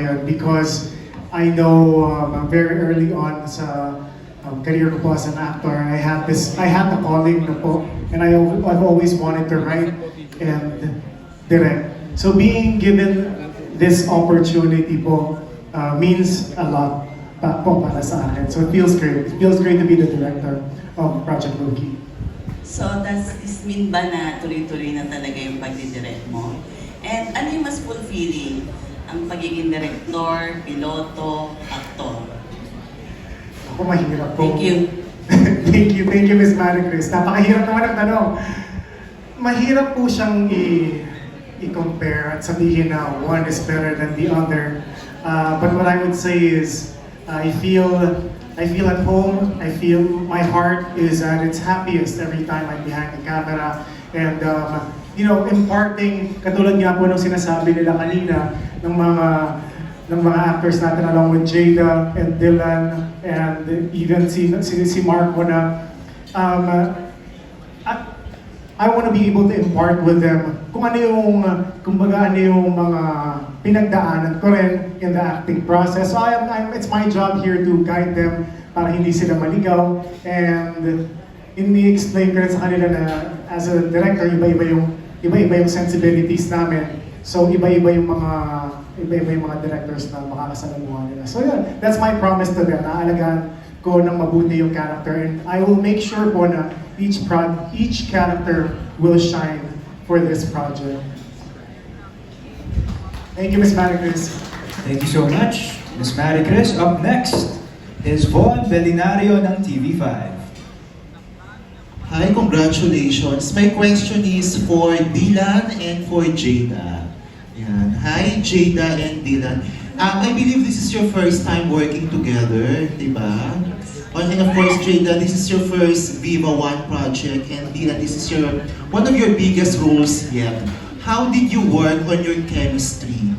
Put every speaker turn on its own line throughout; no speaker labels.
ngayon because I know very early on sa career ko po as an actor, I had the calling na po, and I've always wanted to write and direct. So being given this opportunity po means a lot po para sa akin. So it feels great. It feels great to be the director of Project Loki.
So does this mean ba na tuloy-tuloy na talaga yung pagdidirect mo? And ano yung mas fulfilling? Ang pagiging director, piloto, aktor?
Ako mahirap po.
Thank you.
Thank you, Ms. Maricris. Napakahirap naman ang tanong. Mahirap po siyang i-compare at sabihin na one is better than the other. But what I would say is, I feel at home. I feel my heart is at its happiest every time I'm behind the camera. And imparting, katulad nga po ng sinasabi nila kanina, ng mga actors natin along with Jada and Dylan and even si Marco na I want to be able to impart with them kung ano yung mga pinagdaanan ko rin in the acting process. So it's my job here to guide them para hindi sila maligaw, and ini-explain ko rin sa kanila na as a director, iba-iba yung sensibilities namin. So iba-iba yung mga directors na makakasalamuhan nila. So yeah, that's my promise to them. Naalagaan ko ng mabuti yung character, and I will make sure po na each character will shine for this project. Thank you, Ms. Maricris.
Thank you so much, Ms. Maricris. Up next is Von Belinario ng TV5.
Hi, congratulations. My question is for Dylan and for Jada. Yan. Hi, Jada and Dylan. I believe this is your first time working together, di ba? And of course, Jada, this is your first Viva One project, and Dylan, this is one of your biggest roles yet. How did you work on your chemistry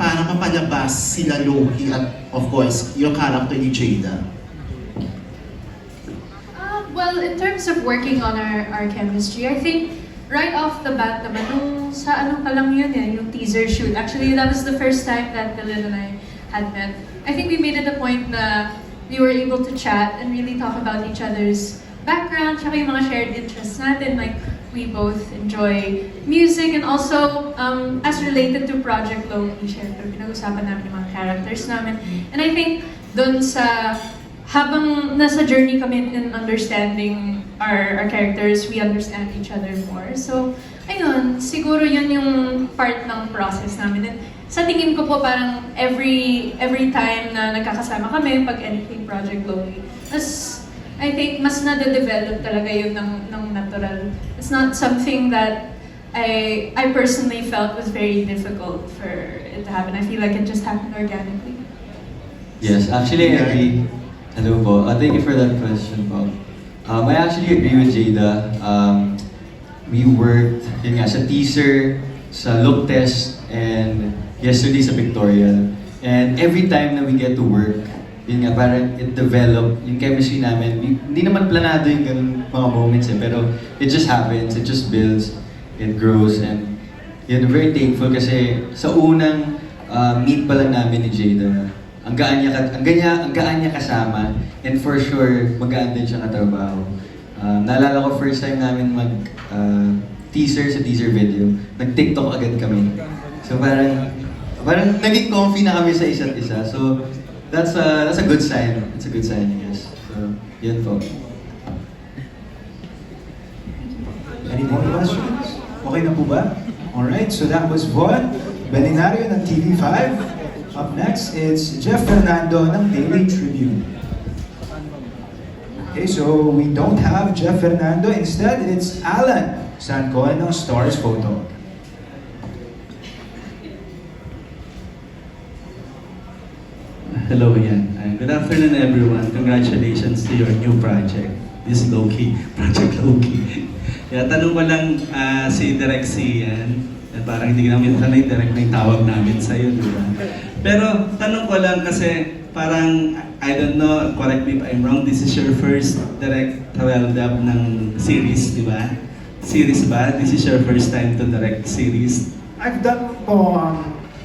para mapalabas sila Loki at of course, your character ni Jada?
Well, in terms of working on our chemistry, I think right off the bat naman, nung sa ano pa lang yun yung teaser shoot. Actually, that was the first time that Dylan and I had met. I think we made it a point na we were able to chat and really talk about each other's background, tsaka yung mga shared interests natin. Like, we both enjoy music, and also, as related to Project Loki, syempre, pinag-usapan namin yung mga characters namin. And I think, dun sa, habang nasa journey kami in understanding our characters, we understand each other more. So, ayun, siguro yun yung part ng process namin. And sa tingin ko po parang every time na nagkakasama kami pag editing Project Loki, I think mas nade-develop talaga yun ng natural. It's not something that I personally felt was very difficult for it to happen. I feel like it just happened organically.
Yes, actually I agree. Hello po. Thank you for that question po. I actually agree with Jada. We worked yun nga, sa teaser, sa look test, and yesterday sa pictorial. And every time na we get to work, yun nga, parang it developed, yung chemistry namin. Hindi naman planado yung ganun mga moments pero it just happens, it just builds, it grows, and yun, very thankful kasi sa unang meet pa lang namin ni Jada, ang gaan niya kasama, and for sure, magaan din siya katrabaho. Naalala ko first time namin teaser sa teaser video, nag-TikTok agad kami. So parang naging comfy na kami sa isa't isa. So that's a good sign. It's a good sign, I guess. So, yun po.
Any more questions? Okay na po ba? Alright, so that was Von Belinario ng TV5. Up next, it's Jeff Fernando ng Daily Tribune. Okay, so we don't have Jeff Fernando. Instead, it's Alan Sancon ng Stars Photo.
Hello again. Good afternoon, everyone. Congratulations to your new project. This Loki, Project Loki. Kaya tanong ko lang si Direk Sian, parang hindi namin sanay direct na yung tawag namin sa'yo, di ba? Pero tanong ko lang kasi parang, I don't know, correct me if I'm wrong, this is your first direct 12-dub ng series, di ba? Series ba? This is your first time to direct series?
I've done po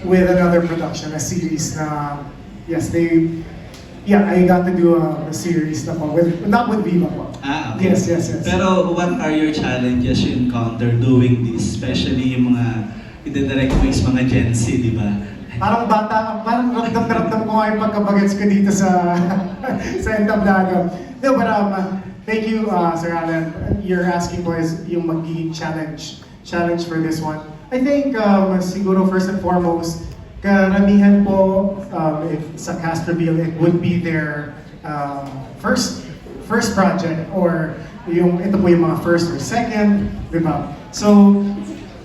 with another production, a series na, yes, I got to do a series na po, not with Viva po.
Okay.
Yes.
Pero what are your challenges you encounter doing this? Especially yung mga ide-direct mo is mga Gen Z, di ba?
Parang bata, parang ramdam ko nga yung pagkabagets ko dito sa sa entablado. No, but thank you, Sir Alan. You're asking for is yung magiging challenge for this one. I think siguro first and foremost, karamihan po sa cast reveal, it would be their first project or ito po yung mga first or second, di ba? So,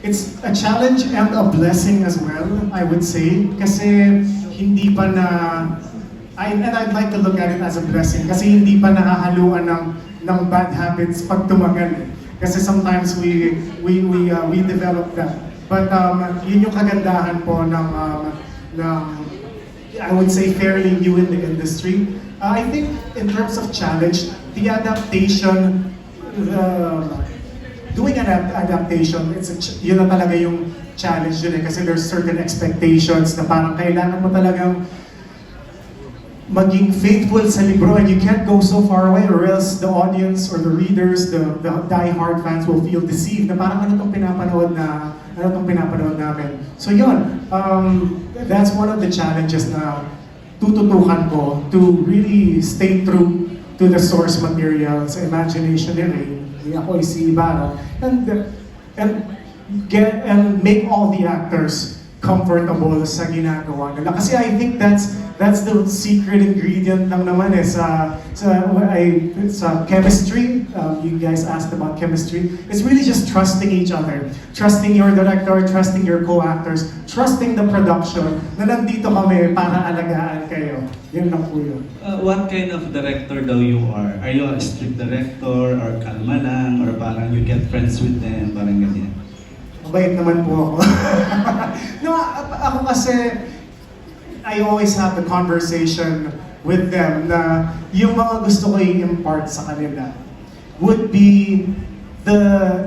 it's a challenge and a blessing as well, I would say. Kasi hindi pa and I'd like to look at it as a blessing kasi hindi pa nahahaluan ng bad habits pag tumagal. Kasi sometimes we develop that. But yun yung kagandahan po ng I would say fairly new in the industry. I think in terms of challenge, the adaptation, doing an adaptation, yun na talaga yung challenge yun kasi there's certain expectations na parang kailangan mo talagang maging faithful sa libro and you can't go so far away or else the audience or the readers, the die-hard fans will feel deceived na parang ano tong pinapanood namin. So yun, that's one of the challenges na tututukan ko to really stay true to the source material sa imagination ni Ray, ako si Ibarra, and make all the actors comfortable sa ginagawa nila. Kasi I think that's the secret ingredient lang naman sa chemistry. You guys asked about chemistry. It's really just trusting each other. Trusting your director, trusting your co-actors, trusting the production na nandito kami para alagaan kayo. Yun lang po yun.
What kind of director daw you are? Are you a strict director or kalma lang or parang you get friends with them, parang ganyan?
Mabait naman po ako. No, ako kasi I always have the conversation with them na yung mga gusto ko i-impart sa kanila would be the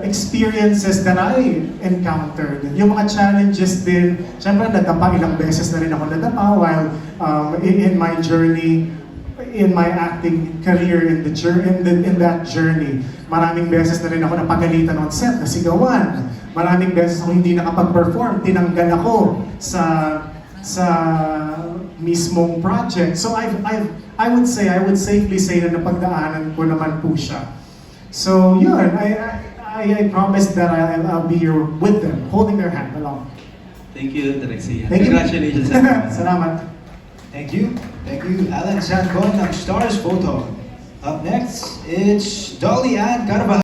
experiences that I encountered. Yung mga challenges din, syempre nadapa, ilang beses na rin ako nadapa while in my journey, in my acting career, in that journey. Maraming beses na rin ako napagalitan on set, nasigawan. Maraming beses ako hindi nakapag-perform, tinanggal ako sa mismong project. So I would safely say na napagdaanan ko naman po siya. So yun, I promise that I'll be here with them, holding their hand along.
Thank you, Direk Sian.
Thank you.
Congratulations.
Salamat.
Thank you, Alan Sanbon ng Stars Photo. Up next, it's Dolly Ann Carvajal.